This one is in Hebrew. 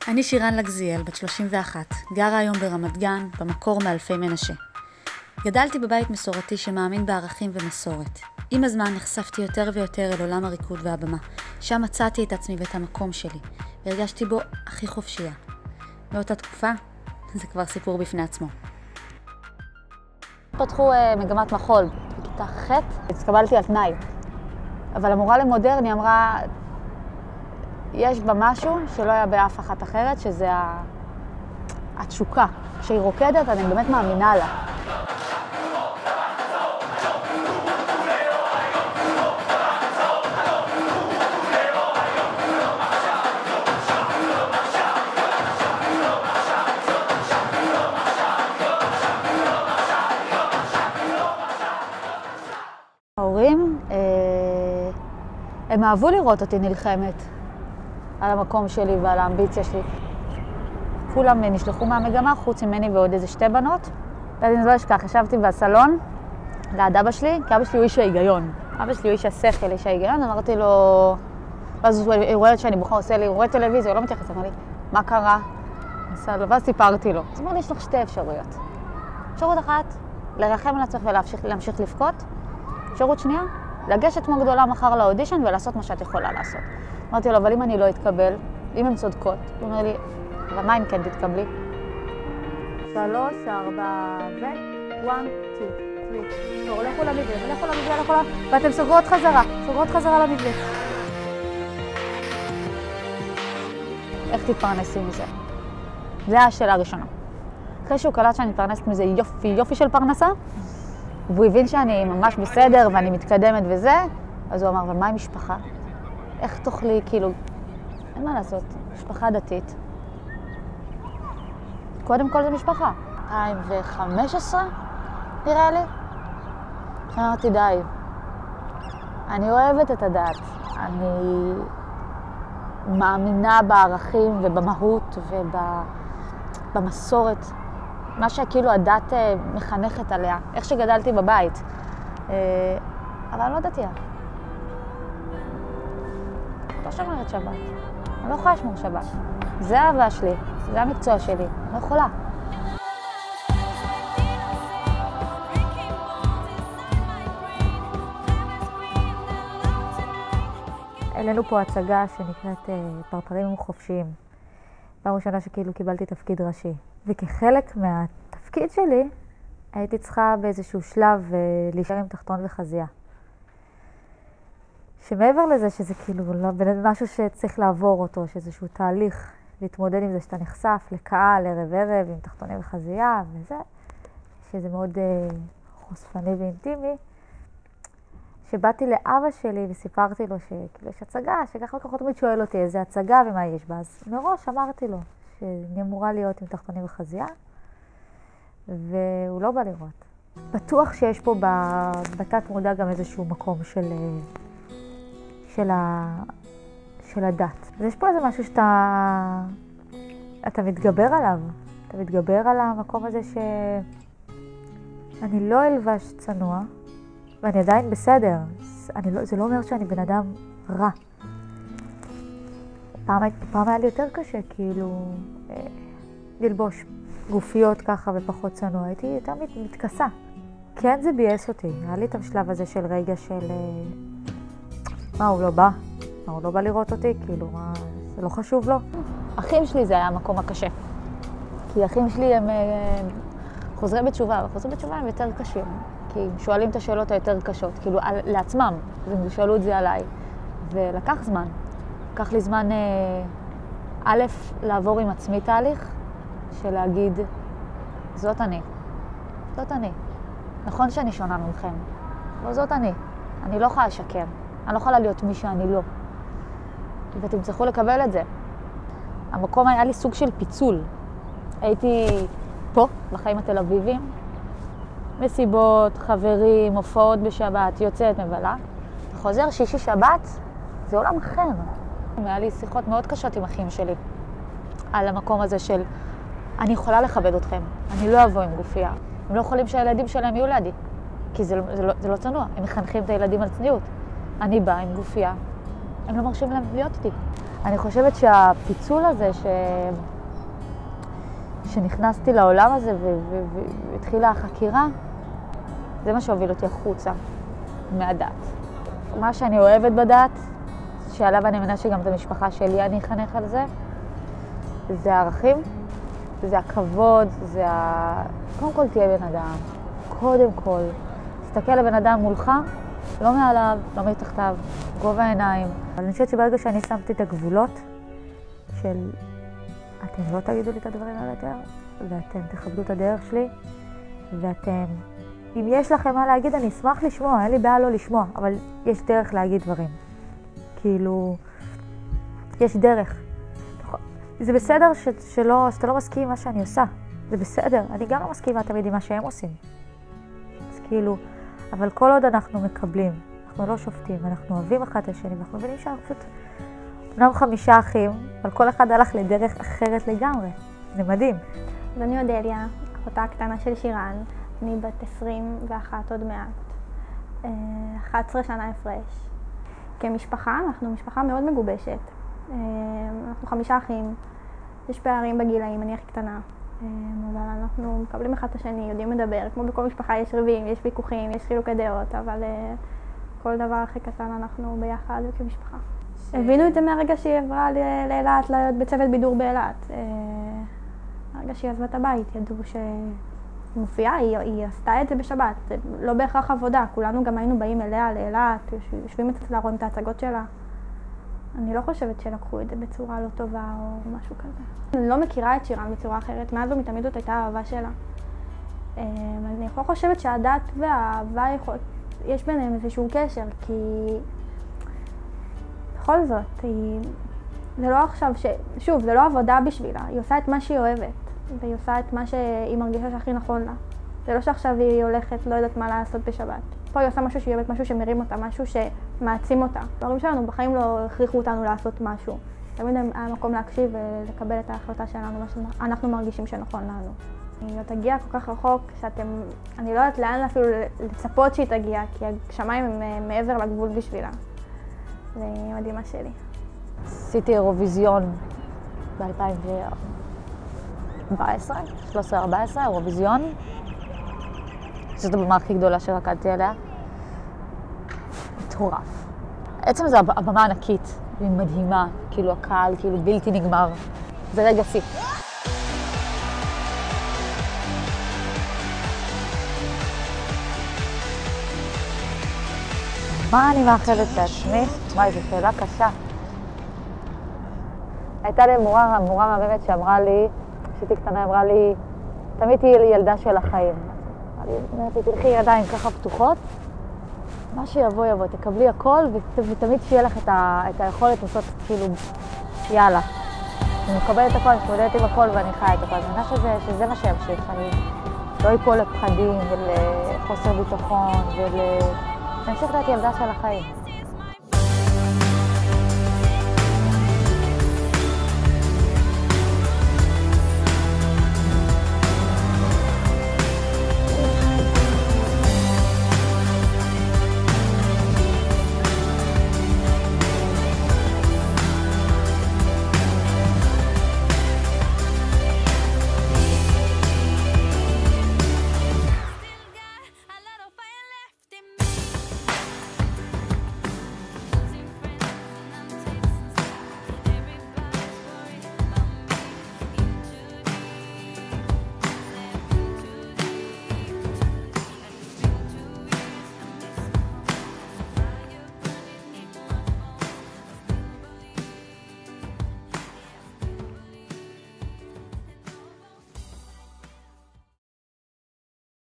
אני שירן לגזיאל, בת 31, גרה היום ברמת גן, במקור מאלפי מנשה. גדלתי בבית מסורתי שמאמין בערכים ומסורת. עם הזמן נחשפתי יותר ויותר אל עולם הריקוד והבמה. שם מצאתי את עצמי ואת המקום שלי, והרגשתי בו הכי חופשייה. מאותה תקופה, זה כבר סיפור בפני עצמו. פתחו מגמת מחול בכיתה ח', התקבלתי על תנאי. אבל המורה למודרני אמרה, יש בה משהו שלא היה באף אחת אחרת, שזה התשוקה. כשהיא רוקדת, אני באמת מאמינה לה. ההורים, הם אהבו לראות אותי נלחמת על המקום שלי ועל האמביציה שלי. כולם נשלחו מהמגמה, חוץ ממני ועוד איזה 2 בנות. ואני לא אשכח, ישבתי בסלון ליד אבא שלי, כי אבא שלי הוא איש ההיגיון. אבא שלי הוא איש השכל, איש ההיגיון, אמרתי לו, ואז הוא רואה שאני בוכה, עושה לי, הוא רואה טלוויזיה, הוא לא מתייחס, אמר לי, מה קרה? ואז סיפרתי לו. אז אמר לי, יש לך 2 אפשרויות. אפשרות אחת, לרחם על עצמך ולהמשיך לבכות. אפשרות שנייה, לגשת כמו גדולה מחר לאודישן ולעשות מה שאת יכולה לעשות. אמרתי לו, אבל אם אני לא אתקבל, אם הן צודקות, הוא אומר לי, אבל מה אם כן תתקבלי? 3, 4, 1, 2, 3. לכו למבנה, ואתם סוגרות חזרה למבנה. איך תתפרנסי מזה? זו השאלה הראשונה. אחרי שהוא קלט שאני מתפרנסת מזה יופי של פרנסה, והוא הבין שאני ממש בסדר ואני מתקדמת וזה, אז הוא אמר, אבל מה עם משפחה? איך תוכלי, כאילו, אין מה לעשות, משפחה דתית. קודם כל זה משפחה. 2015, נראה לי. אמרתי, די. אני אוהבת את הדת. אני מאמינה בערכים ובמהות ובמסורת. מה שכאילו הדת מחנכת עליה, איך שגדלתי בבית. אבל אני לא דתייה. לא שומרת שבת. אני לא יכולה לשמור שבת. זה האהבה שלי, זה המקצוע שלי. אני לא יכולה. העלינו פה הצגה שנקראת פרפרים חופשיים. פעם ראשונה שכאילו קיבלתי תפקיד ראשי. וכחלק מהתפקיד שלי, הייתי צריכה באיזשהו שלב להישאר עם תחתון וחזייה. שמעבר לזה שזה כאילו משהו שצריך לעבור אותו, שאיזשהו תהליך להתמודד עם זה שאתה נחשף לקהל, ערב עם תחתונים וחזייה וזה, שזה מאוד חושפני ואינטימי. שבאתי לאבא שלי וסיפרתי לו שכאילו יש הצגה, שככה ככה תמיד שואל אותי איזה הצגה ומה יש בה. אז מראש אמרתי לו שאני אמורה להיות עם תחתונים וחזייה, והוא לא בא לראות. בטוח שיש פה בתת מודע גם איזשהו מקום של הדת. אז יש פה איזה משהו שאתה מתגבר עליו. אתה מתגבר על המקום הזה שאני לא אלבש צנוע, ואני עדיין בסדר. זה לא אומר שאני בן אדם רע. פעם היה לי יותר קשה, כאילו, ללבוש גופיות ככה ופחות צנוע. הייתי יותר מתכסה. כן, זה בייס אותי. היה לי את השלב הזה של רגע של מה, הוא לא בא? הוא לא בא לראות אותי? כאילו, זה לא חשוב לו? אחים שלי זה היה המקום הקשה. כי אחים שלי הם חוזרים בתשובה, וחוזרים בתשובה הם יותר קשים. כי הם שואלים את השאלות היותר קשות, כאילו לעצמם, הם שאלו את זה עליי. ולקח זמן. לקח לי זמן, א', לעבור עם עצמי תהליך, של להגיד, זאת אני. נכון שאני שונה ממכם, לא זאת אני. אני לא יכולה לשקר. אני לא יכולה להיות מי שאני לא. ואתם צריכו לקבל את זה. המקום היה לי סוג של פיצול. הייתי פה, בחיים התל אביבים, מסיבות, חברים, הופעות בשבת, יוצאת, מבלה. חוזר שישי שבת, זה עולם אחר. היה לי שיחות מאוד קשות עם אחים שלי, על המקום הזה של, אני יכולה לכבד אתכם, אני לא אבוא עם גופייה. הם לא יכולים שהילדים שלהם יהיו לידי, כי זה לא צנוע, הם מחנכים את הילדים על צניעות. אני באה עם גופייה, הם לא מרשים להם להיות איתי. אני חושבת שהפיצול הזה שנכנסתי לעולם הזה והתחילה החקירה, זה מה שהוביל אותי החוצה מהדת. מה שאני אוהבת בדת, שעליו אני מנה שגם את המשפחה שלי אני אחנך על זה, זה הערכים, זה הכבוד, קודם כל תהיה בן אדם, קודם כל. תסתכל לבן אדם מולך, לא מעליו, לא מתחתיו, גובה העיניים. אבל אני חושבת שברגע שאני שמתי את הגבולות של אתם לא תגידו לי את הדברים האלה יותר, ואתם תכבדו את הדרך שלי, ואתם, אם יש לכם מה להגיד, אני אשמח לשמוע, אין לי בעיה לא לשמוע, אבל יש דרך להגיד דברים. כאילו, יש דרך. זה בסדר שאתה לא מסכים עם מה שאני עושה, זה בסדר, אני גם לא מסכימה תמיד עם מה שהם עושים. אז כאילו, אבל כל עוד אנחנו מקבלים, אנחנו לא שופטים, אנחנו אוהבים אחד את השני, ואנחנו מבינים שאנחנו פשוט, אמנם 5 אחים, אבל כל אחד הלך לדרך אחרת לגמרי. זה מדהים. אז אני אודליה, אחותה הקטנה של שירן, אני בת 21 עוד מעט, 11 שנה הפרש. כמשפחה, אנחנו משפחה מאוד מגובשת. אנחנו 5 אחים, יש פערים בגילאים, אני הכי קטנה. אבל אנחנו מקבלים אחד את השני, יודעים לדבר, כמו בכל משפחה יש ריבים, יש ויכוחים, יש חילוקי דעות, אבל כל דבר הכי קטן אנחנו ביחד וכמשפחה. הבינו את זה מהרגע שהיא עברה לאילת, להיות בצוות בידור באילת. הרגע שהיא עזבה את הבית, ידעו שהיא מופיעה, היא עשתה את זה בשבת, זה לא בהכרח עבודה, כולנו גם היינו באים אליה לאילת, יושבים אצלה, רואים את ההצגות שלה. אני לא חושבת שלקחו את זה בצורה לא טובה או משהו כזה. אני לא מכירה את שירן בצורה אחרת, מאז ומתמיד זאת הייתה האהבה שלה. אני לא חושבת שהדת והאהבה יש ביניהם איזשהו קשר, כי בכל זאת, זה לא עכשיו שוב, זה לא עבודה בשבילה, היא עושה את מה שהיא אוהבת, והיא עושה את מה שהיא מרגישה שהכי נכון לה. זה לא שעכשיו היא הולכת, לא יודעת מה לעשות בשבת. פה היא עושה משהו שהיא אוהבת, משהו שמרים אותה, משהו שמעצים אותה. ההורים שלנו בחיים לא הכריחו אותנו לעשות משהו. תמיד היה מקום להקשיב ולקבל את ההחלטה שלנו, מה שאנחנו מרגישים שנכון לנו. היא לא תגיע כל כך רחוק, אני לא יודעת לאן אפילו לצפות שהיא תגיע, כי השמיים הם מעבר לגבול בשבילה. והיא מדהימה שלי. עשיתי אירוויזיון ב-2014, 13-14, אירוויזיון. זאת הבמה הכי גדולה שרקדתי עליה. מטורף. עצם זה הבמה ענקית, היא מדהימה, כאילו הקהל, כאילו בלתי נגמר. זה רגע שיא. מה אני מאחלת לעצמי? וואי, זו שאלה קשה. הייתה לי מורה מהממת שאמרה לי, כשהייתי קטנה, אמרה לי, תמיד תהיי לי ילדה של החיים. אמרתי, תלכי ידיים ככה פתוחות, מה שיבוא יבוא, תקבלי הכל ותמיד שיהיה לך את היכולת לעשות כאילו, יאללה. אני מקבלת הכל, אני מתמודדת עם הכל ואני חיה את הכל. אני מבינה שזה מה שימשיך, אני לא אפול לפחדים ולחוסר ביטחון אני אמשיך להיות ילדה של החיים.